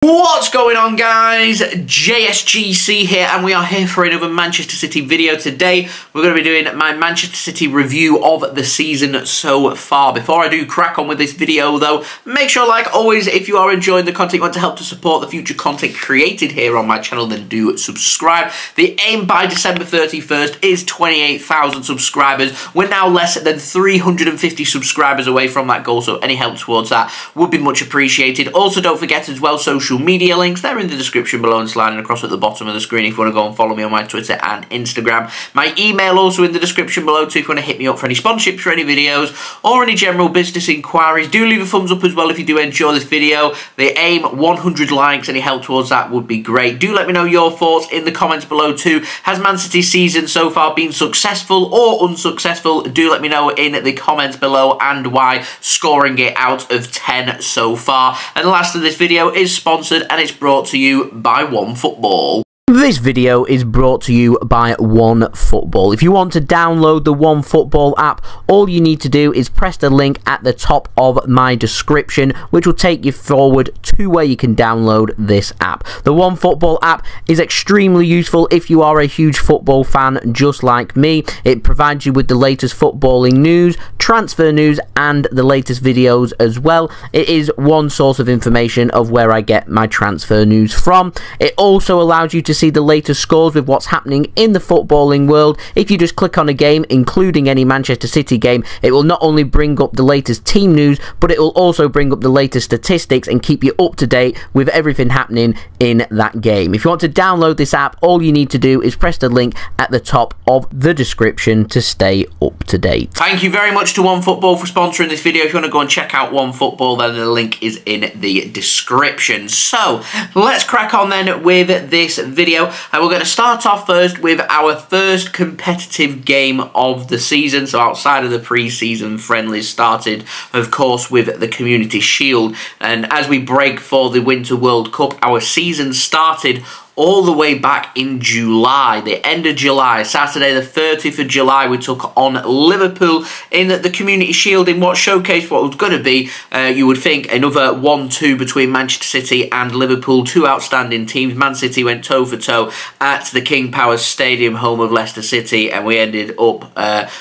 What's going on, guys? JSGC here, and we are here for another Manchester City video. Today we're going to be doing my Manchester City review of the season so far. Before I do crack on with this video though, make sure, like always, if you are enjoying the content, you want to help to support the future content created here on my channel, then do subscribe. The aim by December 31st is 28,000 subscribers. We're now less than 350 subscribers away from that goal, so any help towards that would be much appreciated. Also, don't forget as well, social media links, they're in the description below and sliding across at the bottom of the screen if you want to go and follow me on my Twitter and Instagram. My email also in the description below too if you want to hit me up for any sponsorships for any videos or any general business inquiries. Do leave a thumbs up as well if you do enjoy this video. The aim 100 likes, any help towards that would be great. Do let me know your thoughts in the comments below too. Has Man City's season so far been successful or unsuccessful? Do let me know in the comments below and why, scoring it out of 10 so far. And the last of this video is sponsored and it's brought to you by OneFootball. This video is brought to you by OneFootball. If you want to download the OneFootball app, all you need to do is press the link at the top of my description, which will take you forward to where you can download this app. The OneFootball app is extremely useful if you are a huge football fan just like me. It provides you with the latest footballing news, transfer news, and the latest videos as well. It is one source of information of where I get my transfer news from. It also allows you to see the latest scores with what's happening in the footballing world. If you just click on a game, including any Manchester City game, it will not only bring up the latest team news, but it will also bring up the latest statistics and keep you up to date with everything happening in that game. If you want to download this app, all you need to do is press the link at the top of the description to stay up to date. Thank you very much to OneFootball for sponsoring this video. If you want to go and check out OneFootball, then the link is in the description. So let's crack on then with this video. And we're going to start off first with our first competitive game of the season. So outside of the pre-season friendlies, started of course with the Community Shield, and as we break for the Winter World Cup, our season started all the way back in July, the end of July. Saturday the 30th of July, we took on Liverpool in the Community Shield in what showcased what was going to be, you would think, another 1-2 between Manchester City and Liverpool. Two outstanding teams. Man City went toe-for-toe at the King Power Stadium, home of Leicester City, and we ended up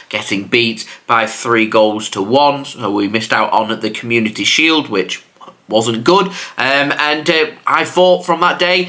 getting beat by 3-1. So we missed out on the Community Shield, which wasn't good, and I thought from that day,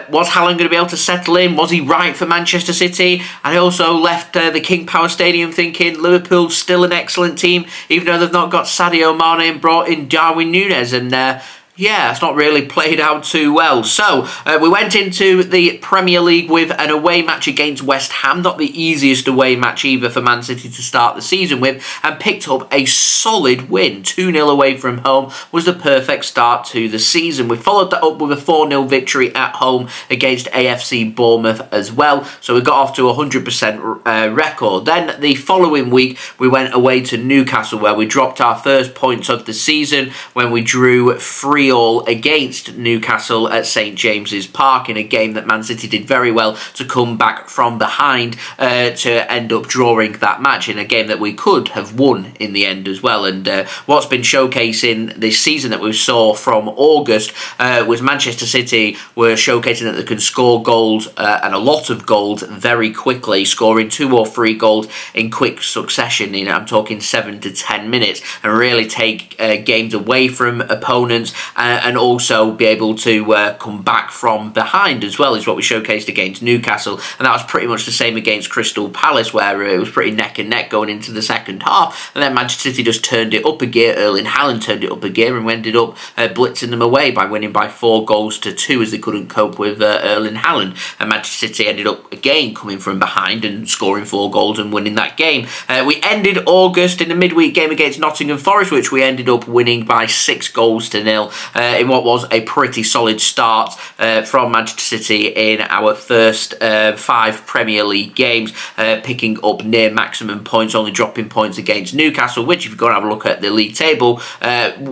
was Haaland going to be able to settle in? Was he right for Manchester City? And I also left the King Power Stadium thinking Liverpool's still an excellent team, even though they've not got Sadio Mane and brought in Darwin Núñez, and yeah, it's not really played out too well. So, we went into the Premier League with an away match against West Ham. Not the easiest away match either for Man City to start the season with, and picked up a solid win. 2-0 away from home was the perfect start to the season. We followed that up with a 4-0 victory at home against AFC Bournemouth as well. So we got off to a 100% record. Then the following week, we went away to Newcastle, where we dropped our first points of the season when we drew 3-3 against Newcastle at St James's Park in a game that Man City did very well to come back from behind to end up drawing that match in a game that we could have won in the end as well. And what's been showcasing this season that we saw from August was Manchester City were showcasing that they can score goals and a lot of goals very quickly, scoring 2 or 3 goals in quick succession. I'm talking 7 to 10 minutes, and really take games away from opponents, and also be able to come back from behind as well, is what we showcased against Newcastle. And that was pretty much the same against Crystal Palace, where it was pretty neck and neck going into the second half, and then Manchester City just turned it up a gear. Erling Haaland turned it up a gear, and we ended up blitzing them away by winning by 4-2 as they couldn't cope with Erling Haaland. And Manchester City ended up again coming from behind and scoring 4 goals and winning that game. We ended August in the midweek game against Nottingham Forest, which we ended up winning by 6-0 in what was a pretty solid start from Manchester City in our first 5 Premier League games, picking up near maximum points, only dropping points against Newcastle, which if you go and have a look at the league table,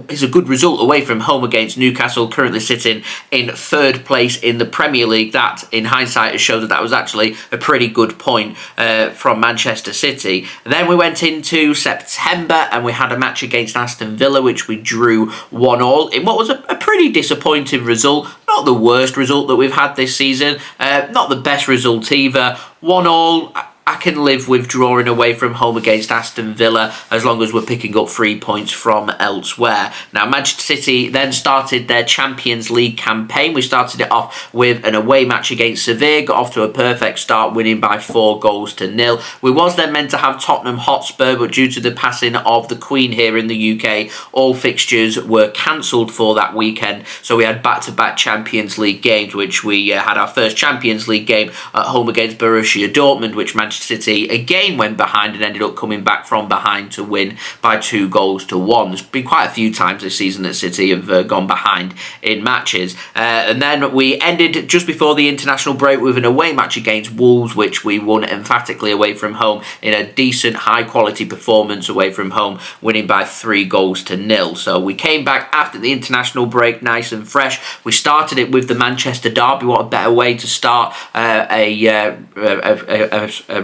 is a good result away from home against Newcastle, currently sitting in 3rd place in the Premier League. That, in hindsight, has shown that that was actually a pretty good point from Manchester City. Then we went into September and we had a match against Aston Villa, which we drew 1-1 in what was a pretty disappointing result. Not the worst result that we've had this season, not the best result either. 1-1. I can live with drawing away from home against Aston Villa as long as we're picking up 3 points from elsewhere. Now, Manchester City then started their Champions League campaign. We started it off with an away match against Sevilla, got off to a perfect start, winning by 4-0. We was then meant to have Tottenham Hotspur, but due to the passing of the Queen here in the UK, all fixtures were cancelled for that weekend. So we had back-to-back Champions League games, which we had our first Champions League game at home against Borussia Dortmund, which Manchester City again went behind and ended up coming back from behind to win by 2-1. There's been quite a few times this season that City have gone behind in matches. And then we ended just before the international break with an away match against Wolves, which we won emphatically away from home in a decent, high-quality performance away from home, winning by 3-0. So we came back after the international break nice and fresh. We started it with the Manchester derby. What a better way to start a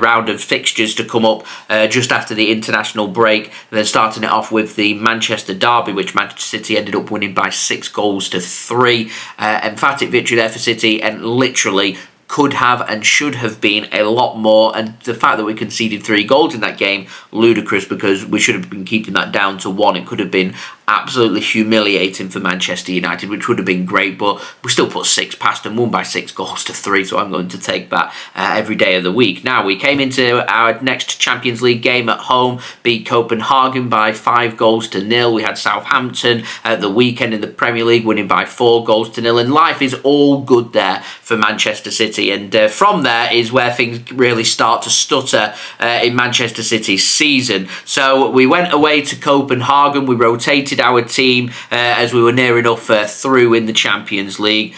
round of fixtures to come up just after the international break, and then starting it off with the Manchester derby, which Manchester City ended up winning by 6-3. Emphatic victory there for City, and literally could have and should have been a lot more, and the fact that we conceded 3 goals in that game, ludicrous, because we should have been keeping that down to 1. It could have been absolutely humiliating for Manchester United, which would have been great, but we still put 6 past and won by 6-3, so I'm going to take that every day of the week. Now, we came into our next Champions League game at home, beat Copenhagen by 5-0. We had Southampton at the weekend in the Premier League, winning by 4-0, and life is all good there for Manchester City, and from there is where things really start to stutter in Manchester City's season. So we went away to Copenhagen, we rotated our team as we were near enough through in the Champions League.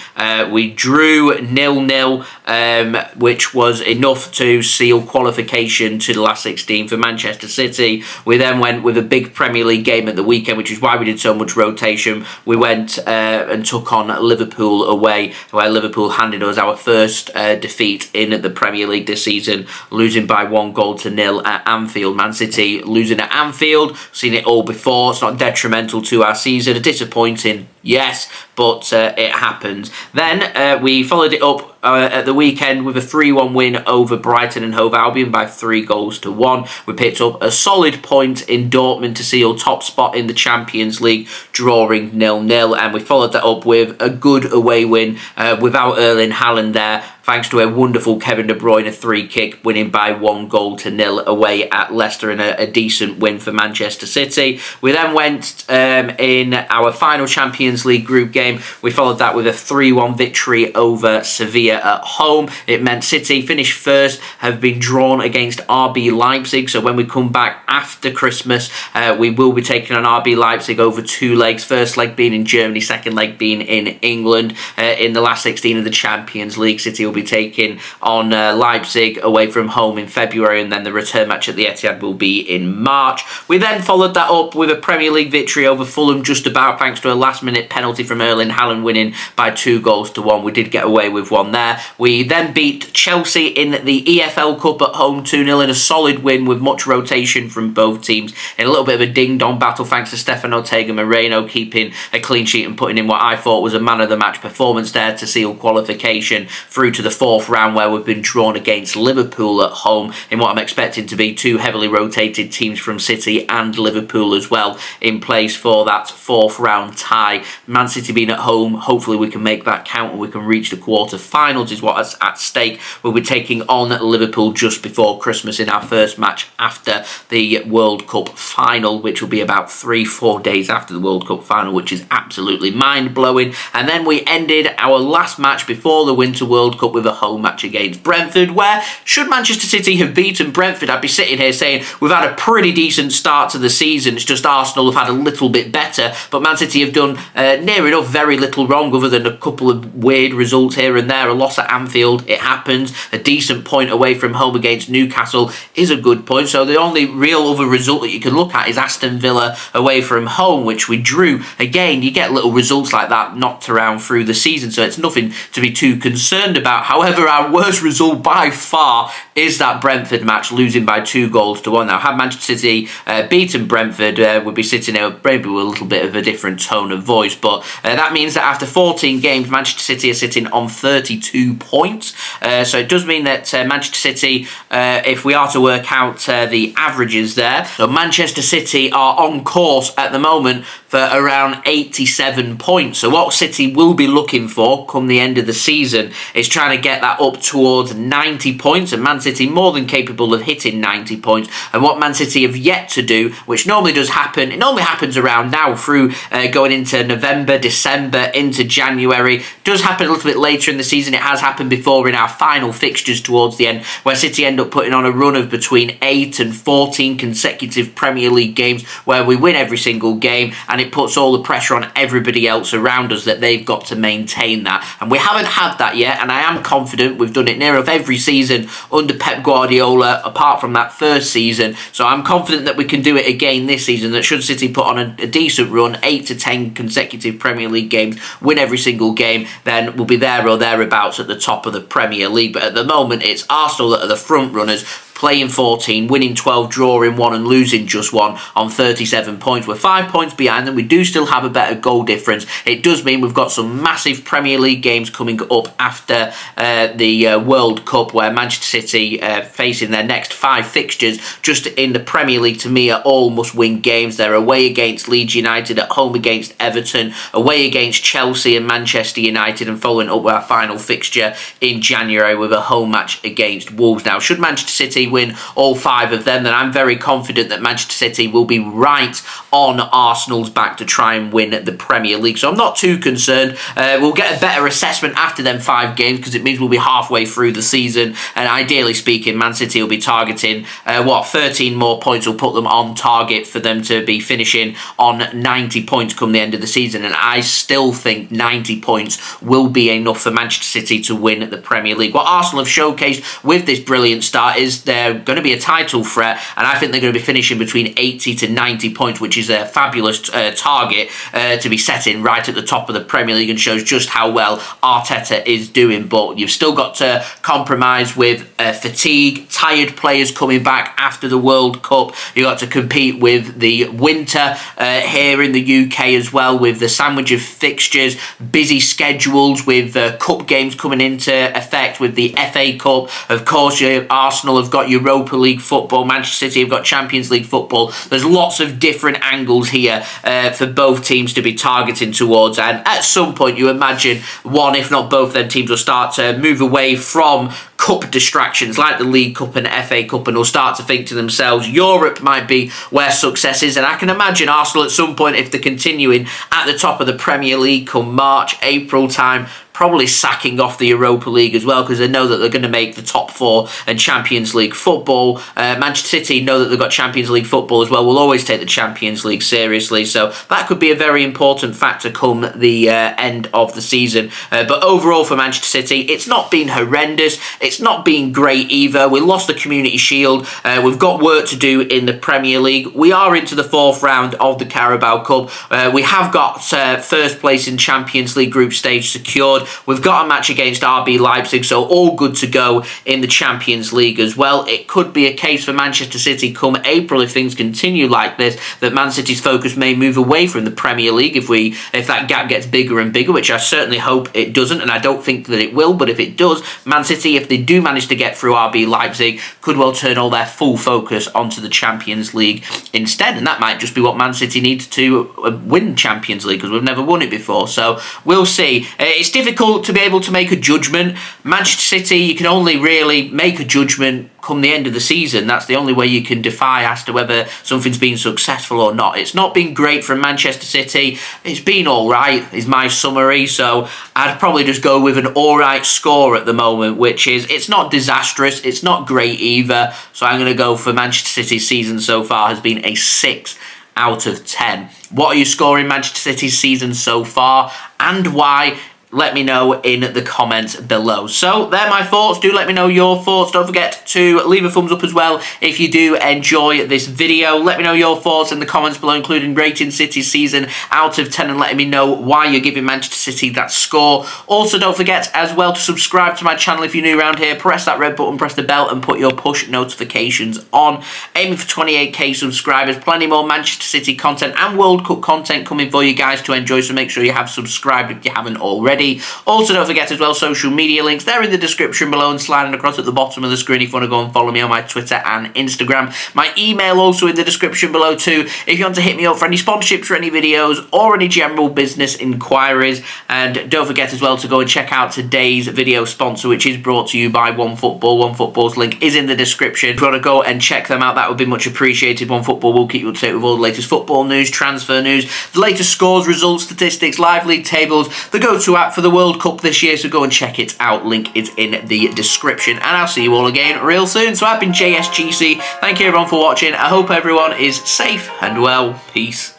We drew 0-0, which was enough to seal qualification to the last 16 for Manchester City. We then went with a big Premier League game at the weekend, which is why we did so much rotation. We went and took on Liverpool away, where Liverpool handed us our first defeat in the Premier League this season, losing by 1-0 at Anfield. Man City losing at Anfield, seen it all before. It's not detrimental to our season. Disappointing, yes, but it happens. Then we followed it up at the weekend with a 3-1 win over Brighton and Hove Albion by 3-1. We picked up a solid point in Dortmund to seal top spot in the Champions League, drawing 0-0, and we followed that up with a good away win without Erling Haaland there, thanks to a wonderful Kevin De Bruyne free kick, winning by 1-0 away at Leicester in a decent win for Manchester City. We then went in our final Champions League group game. We followed that with a 3-1 victory over Sevilla at home. It meant City finished first, have been drawn against RB Leipzig. So when we come back after Christmas, we will be taking on RB Leipzig over 2 legs. First leg being in Germany, second leg being in England. In the last 16 of the Champions League, City will be taking on Leipzig away from home in February, and then the return match at the Etihad will be in March. We then followed that up with a Premier League victory over Fulham, just about, thanks to a last-minute penalty from Erling Haaland, winning by 2-1. We did get away with one there. We then beat Chelsea in the EFL Cup at home 2-0 in a solid win with much rotation from both teams, in a little bit of a ding-dong battle thanks to Stefan Ortega Moreno keeping a clean sheet and putting in what I thought was a man-of-the-match performance there to seal qualification through to the 4th round, where we've been drawn against Liverpool at home in what I'm expecting to be 2 heavily rotated teams from City and Liverpool as well in place for that 4th round tie. Man City being at home, hopefully we can make that count and we can reach the quarter-finals is what's at stake. We'll be taking on Liverpool just before Christmas in our first match after the World Cup final, which will be about 3-4 days after the World Cup final, which is absolutely mind-blowing. And then we ended our last match before the Winter World Cup with a home match against Brentford, where should Manchester City have beaten Brentford, I'd be sitting here saying we've had a pretty decent start to the season. It's just Arsenal have had a little bit better, but Man City have done near enough very little wrong, other than a couple of weird results here and there. A loss at Anfield, it happens. A decent point away from home against Newcastle is a good point. So the only real other result that you can look at is Aston Villa away from home, which we drew. Again, you get little results like that knocked around through the season, so it's nothing to be too concerned about. However, our worst result by far is that Brentford match, losing by 2-1. Now, had Manchester City beaten Brentford, we'd be sitting there maybe with a little bit of a different tone of voice. choice, but that means that after 14 games, Manchester City are sitting on 32 points. So it does mean that Manchester City, if we are to work out the averages there, so Manchester City are on course at the moment for around 87 points. So what City will be looking for come the end of the season is trying to get that up towards 90 points, and Man City more than capable of hitting 90 points. And what Man City have yet to do, which normally does happen, it normally happens around now through going into November, December, into January, does happen a little bit later in the season. It has happened before in our final fixtures towards the end, where City end up putting on a run of between 8 and 14 consecutive Premier League games where we win every single game, and it puts all the pressure on everybody else around us that they've got to maintain that. And we haven't had that yet, and I am confident we've done it near enough every season under Pep Guardiola, apart from that first season. So I'm confident that we can do it again this season, that should City put on a decent run, 8 to 10 consecutive Premier League games, win every single game, then we'll be there or thereabouts at the top of the Premier League. But at the moment, it's Arsenal that are the front runners, playing 14, winning 12, drawing 1 and losing just 1 on 37 points. We're 5 points behind them. We do still have a better goal difference. It does mean we've got some massive Premier League games coming up after the World Cup, where Manchester City facing their next 5 fixtures just in the Premier League, to me, are all must-win games. They're away against Leeds United, at home against Everton, away against Chelsea and Manchester United, and following up with our final fixture in January with a home match against Wolves. Now, should Manchester City win all 5 of them, then I'm very confident that Manchester City will be right on Arsenal's back to try and win the Premier League. So I'm not too concerned. We'll get a better assessment after them 5 games, because it means we'll be halfway through the season, and ideally speaking, Man City will be targeting 13 more points will put them on target for them to be finishing on 90 points come the end of the season. And I still think 90 points will be enough for Manchester City to win the Premier League. What Arsenal have showcased with this brilliant start is they're going to be a title threat, and I think they're going to be finishing between 80 to 90 points, which is a fabulous target to be setting right at the top of the Premier League, and shows just how well Arteta is doing. But you've still got to compromise with fatigue, tired players coming back after the World Cup. You've got to compete with the winter here in the UK as well, with the sandwich of fixtures, busy schedules with cup games coming into effect with the FA Cup. Of course, Arsenal have got Europa League football, Manchester City have got Champions League football. There's lots of different angles here for both teams to be targeting towards, and at some point you imagine one, if not both, them teams will start to move away from cup distractions like the League Cup and FA Cup, and will start to think to themselves, Europe might be where success is. And I can imagine Arsenal at some point, if they're continuing at the top of the Premier League come March, April time, probably sacking off the Europa League as well, because they know that they're going to make the top 4 and Champions League football. Manchester City know that they've got Champions League football as well, will always take the Champions League seriously, so that could be a very important factor come the end of the season. But overall for Manchester City, it's not been horrendous, it's not been great either. We lost the Community Shield, we've got work to do in the Premier League. We are into the 4th round of the Carabao Cup. We have got first place in Champions League group stage secured. We've got a match against RB Leipzig, so all good to go in the Champions League as well. It could be a case for Manchester City come April, if things continue like this, that Man City's focus may move away from the Premier League if that gap gets bigger and bigger, which I certainly hope it doesn't, and I don't think that it will. But if it does, Man City, if they do manage to get through RB Leipzig, could well turn all their full focus onto the Champions League instead, and that might just be what Man City needs to win Champions League, because we've never won it before. So we'll see. It's difficult to be able to make a judgment. Manchester City, you can only really make a judgment come the end of the season. That's the only way you can defy as to whether something's been successful or not. It's not been great from Manchester City. It's been alright, is my summary, so I'd probably just go with an alright score at the moment, which is, it's not disastrous, it's not great either, so I'm going to go for Manchester City's season so far has been a 6 out of 10. What are you scoring Manchester City's season so far, and why? let me know in the comments below. So, they're my thoughts. Do let me know your thoughts. Don't forget to leave a thumbs up as well if you do enjoy this video. Let me know your thoughts in the comments below, including rating City's season out of 10 and letting me know why you're giving Manchester City that score. Also, don't forget as well to subscribe to my channel if you're new around here. Press that red button, press the bell, and put your push notifications on. Aiming for 28k subscribers. Plenty more Manchester City content and World Cup content coming for you guys to enjoy, so make sure you have subscribed if you haven't already. Also, don't forget as well, social media links, they're in the description below and sliding across at the bottom of the screen if you want to go and follow me on my Twitter and Instagram. My email also in the description below too, if you want to hit me up for any sponsorships for any videos or any general business inquiries. And don't forget as well to go and check out today's video sponsor, which is brought to you by OneFootball. OneFootball's link is in the description. If you want to go and check them out, that would be much appreciated. OneFootball will keep you up to date with all the latest football news, transfer news, the latest scores, results, statistics, live league tables, the go-to app for the World Cup this year, so go and check it out. Link is in the description, and I'll see you all again real soon. So I've been JSGC. Thank you everyone for watching. I hope everyone is safe and well. Peace.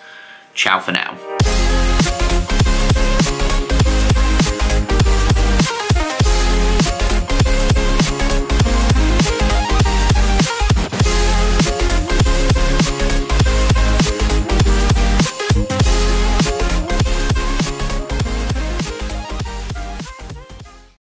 Ciao for now.